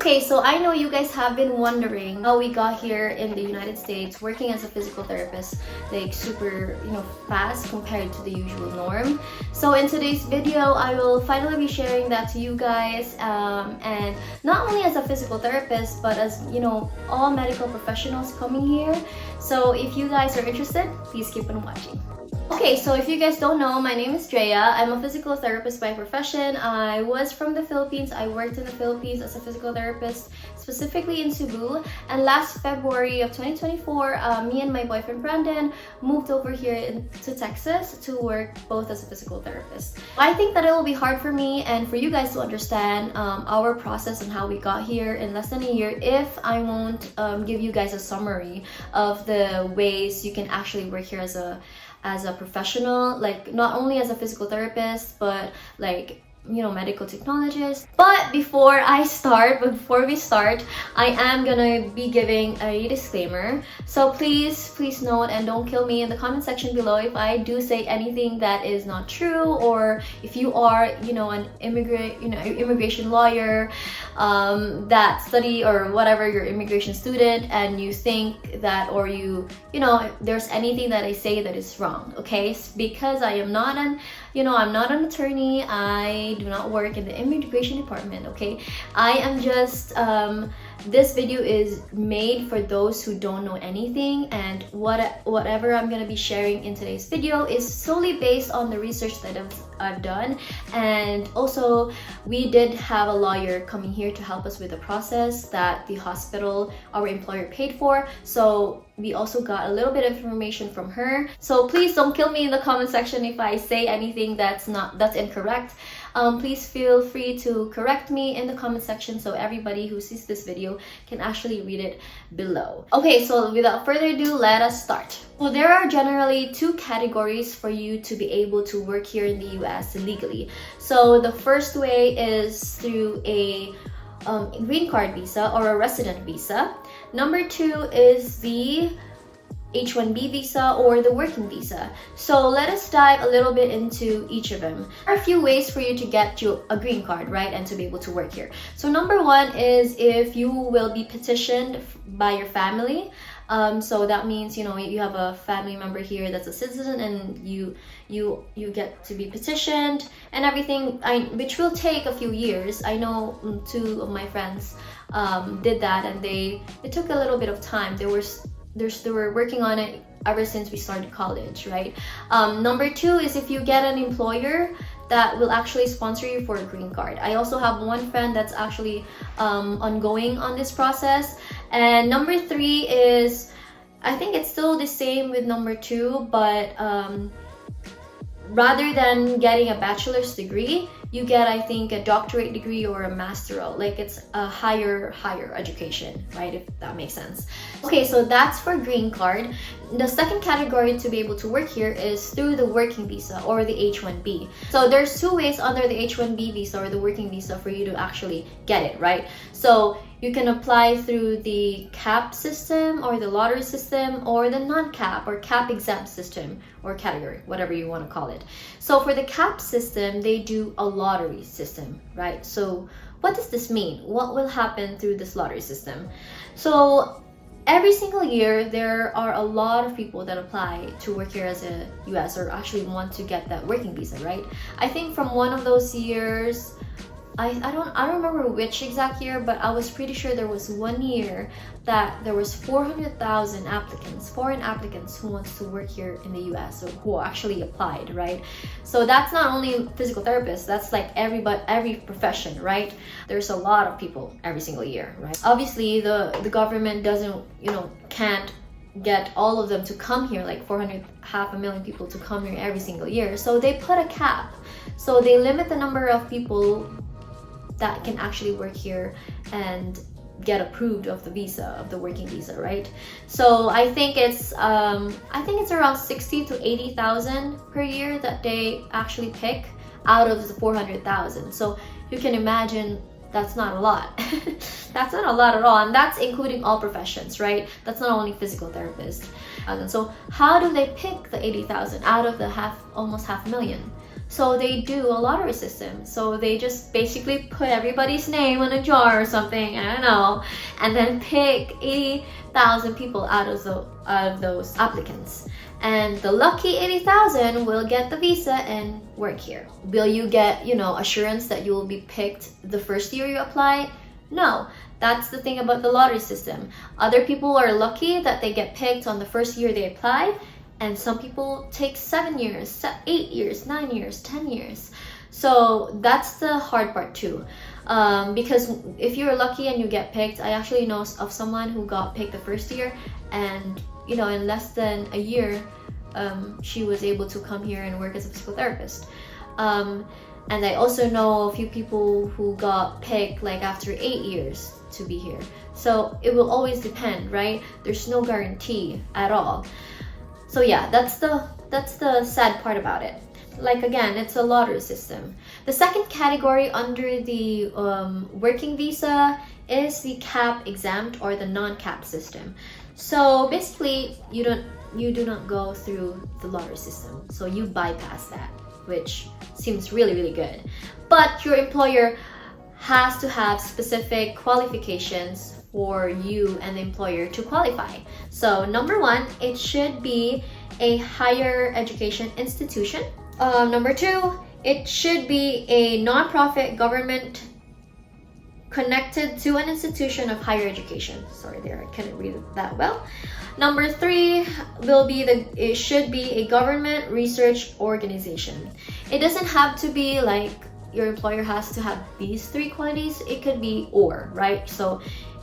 Okay, so I know you guys have been wondering how we got here in the United States working as a physical therapist, like super, fast compared to the usual norm. So in today's video, I will finally be sharing that to you guys, and not only as a physical therapist, but as, all medical professionals coming here. So if you guys are interested, please keep on watching. Okay, so if you guys don't know, my name is Drea. I'm a physical therapist by profession. I was from the Philippines. I worked in the Philippines as a physical therapist, specifically in Cebu. And last February of 2024, me and my boyfriend Brandon moved over here to Texas to work both as a physical therapist. I think that it will be hard for me and for you guys to understand our process and how we got here in less than a year if I won't give you guys a summary of the ways you can actually work here as a professional, like not only as a physical therapist, but like medical technologist. But before we start, I am gonna be giving a disclaimer. So please note and don't kill me in the comment section below if I do say anything that is not true, or if you are an immigration lawyer that study or whatever, you're immigration student, and you think that, or there's anything that I say that is wrong, okay? Because I am not I'm not an attorney. I do not work in the immigration department, okay? I am just, this video is made for those who don't know anything, and whatever I'm gonna be sharing in today's video is solely based on the research that I've done. And also, we did have a lawyer coming here to help us with the process that the hospital, our employer, paid for. So we also got a little bit of information from her. So please don't kill me in the comment section if I say anything that's incorrect. Please feel free to correct me in the comment section so everybody who sees this video can actually read it below. Okay, so without further ado, let us start. So there are generally two categories for you to be able to work here in the US legally. So the first way is through a green card visa or a resident visa. Number two is the H-1B visa or the working visa. So let us dive a little bit into each of them. There are a few ways for you to get a green card, right, and to be able to work here. So number one is if you will be petitioned by your family. So that means you have a family member here that's a citizen, and you get to be petitioned and everything, which will take a few years. I know two of my friends did that, and it took a little bit of time. They were working on it ever since we started college, right? Number two is if you get an employer that will actually sponsor you for a green card. I also have one friend that's actually ongoing on this process. And number three is, I think it's still the same with number two, but rather than getting a bachelor's degree, you get, I think, a doctorate degree or a masteral. Like it's a higher education, right? If that makes sense. Okay, so that's for green card. The second category to be able to work here is through the working visa or the H-1B. So there's two ways under the H-1B visa or the working visa for you to actually get it, right? So you can apply through the Cap system or the lottery system or the non-Cap or Cap-exempt system or category, whatever you want to call it. So for the Cap system, they do a lottery system, right? So what does this mean? What will happen through this lottery system? So every single year, there are a lot of people that apply to work here as a US or actually want to get that working visa, right? I think from one of those years, I don't remember which exact year, but I was pretty sure there was one year that there was 400,000 applicants, foreign applicants who wants to work here in the US or who actually applied, right? So that's not only physical therapists, that's like every profession, right? There's a lot of people every single year, right? Obviously, the government doesn't, can't get all of them to come here, like 500,000 people to come here every single year. So they put a cap. So they limit the number of people that can actually work here and get approved of the visa, of the working visa, right? So I think it's around 60 to 80,000 per year that they actually pick out of the 400,000. So you can imagine that's not a lot. That's not a lot at all, and that's including all professions, right? That's not only physical therapists. And so how do they pick the 80,000 out of the almost 500,000? So they do a lottery system. So they just basically put everybody's name in a jar or something, I don't know, and then pick 80,000 people out of those applicants. And the lucky 80,000 will get the visa and work here. Will you get, assurance that you will be picked the first year you apply? No. That's the thing about the lottery system. Other people are lucky that they get picked on the first year they apply, and some people take 7 years, 8 years, 9 years, 10 years. So that's the hard part too. Because if you're lucky and you get picked, I actually know of someone who got picked the first year, and in less than a year, she was able to come here and work as a physical therapist. And I also know a few people who got picked like after 8 years to be here. So it will always depend, right? There's no guarantee at all. So yeah, that's the sad part about it. Like, again, it's a lottery system. The second category under the working visa is the Cap-exempt or the non-Cap system. So basically, you do not go through the lottery system. So you bypass that, which seems really, really good. But your employer has to have specific qualifications for you and the employer to qualify. So number one, it should be a higher education institution. Number two, it should be a non-profit government connected to an institution of higher education. Sorry there, I couldn't read it that well. Number three it should be a government research organization. It doesn't have to be like your employer has to have these three qualities. It could be or, right? So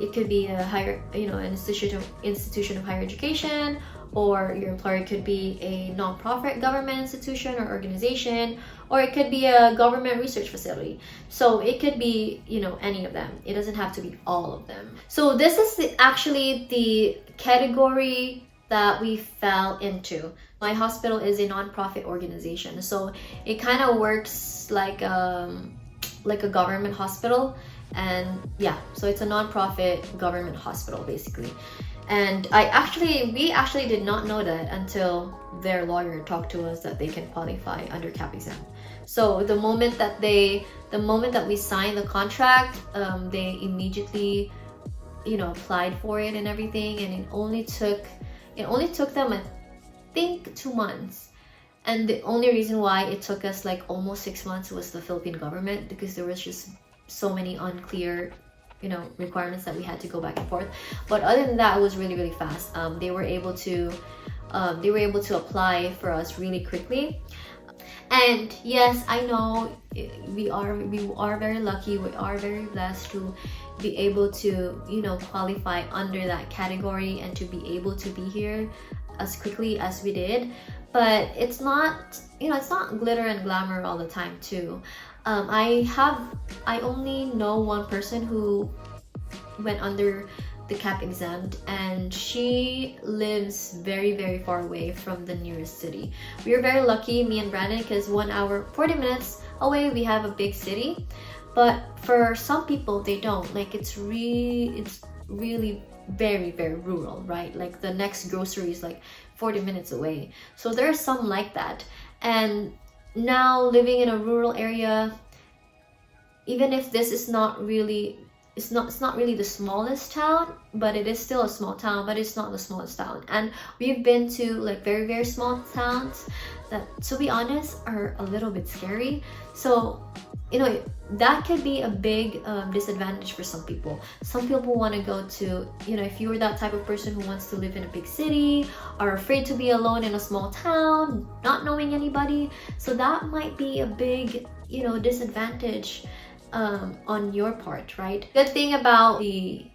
it could be a higher, an institution of higher education, or your employer could be a non-profit government institution or organization, or it could be a government research facility. So it could be, any of them. It doesn't have to be all of them. So this is actually the category that we fell into. My hospital is a non-profit organization, so it kind of works like a government hospital. And yeah, so it's a non-profit government hospital basically. And we actually did not know that until their lawyer talked to us that they can qualify under Cap-exempt. So the moment that we signed the contract, they immediately, applied for it and everything, and it only took them, I think, 2 months. And the only reason why it took us like almost 6 months was the Philippine government, because there was just so many unclear requirements that we had to go back and forth. But other than that, it was really, really fast. They were able to apply for us really quickly. And yes, I know we are very lucky. We are very blessed to be able to qualify under that category and to be able to be here as quickly as we did. But it's not glitter and glamour all the time too. I only know one person who went under the Cap-exempt, and she lives very, very far away from the nearest city. We are very lucky, me and Brandon, because 1 hour 40 minutes away we have a big city. But for some people, they don't. Like, it's really very, very rural, right? Like the next grocery is like 40 minutes away. So there are some like that. And now living in a rural area, even if this is not really the smallest town, but it is still a small town, but it's not the smallest town. And we've been to like very, very small towns that, to be honest, are a little bit scary. So that could be a big disadvantage for some people. Some people want to go to, if you're that type of person who wants to live in a big city, are afraid to be alone in a small town, not knowing anybody, so that might be a big disadvantage on your part, right? Good thing about the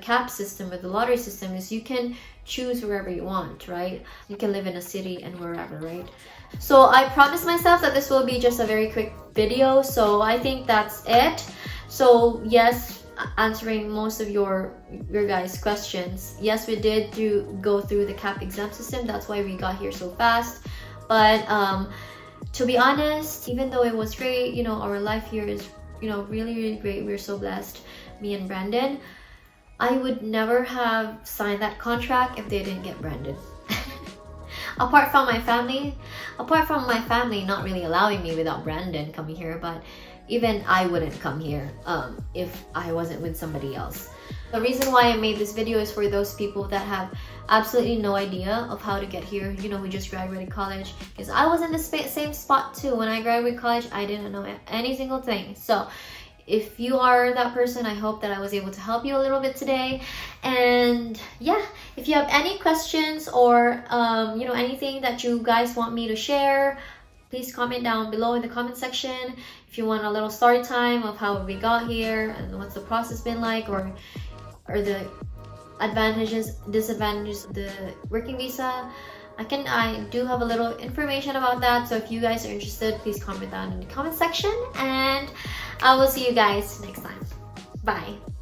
cap system or the lottery system is you can choose wherever you want, right? You can live in a city and wherever, right? So I promised myself that this will be just a very quick video, so I think that's it. So yes, answering most of your guys' questions, yes, we did go through the Cap-exempt system. That's why we got here so fast. But to be honest, even though it was great, our life here is really, really great. We're so blessed, me and Brandon. I would never have signed that contract if they didn't get Brandon. apart from my family not really allowing me without Brandon coming here, but even I wouldn't come here if I wasn't with somebody else. The reason why I made this video is for those people that have absolutely no idea of how to get here, you know, who just graduated college, because I was in the same spot too. When I graduated college, I didn't know any single thing. So if you are that person, I hope that I was able to help you a little bit today. And yeah, if you have any questions or you know, anything that you guys want me to share, please comment down below in the comment section. If you want a little story time of how we got here and what's the process been like, or the advantages, disadvantages of the working visa, I do have a little information about that. So if you guys are interested, please comment down in the comment section, and I will see you guys next time. Bye.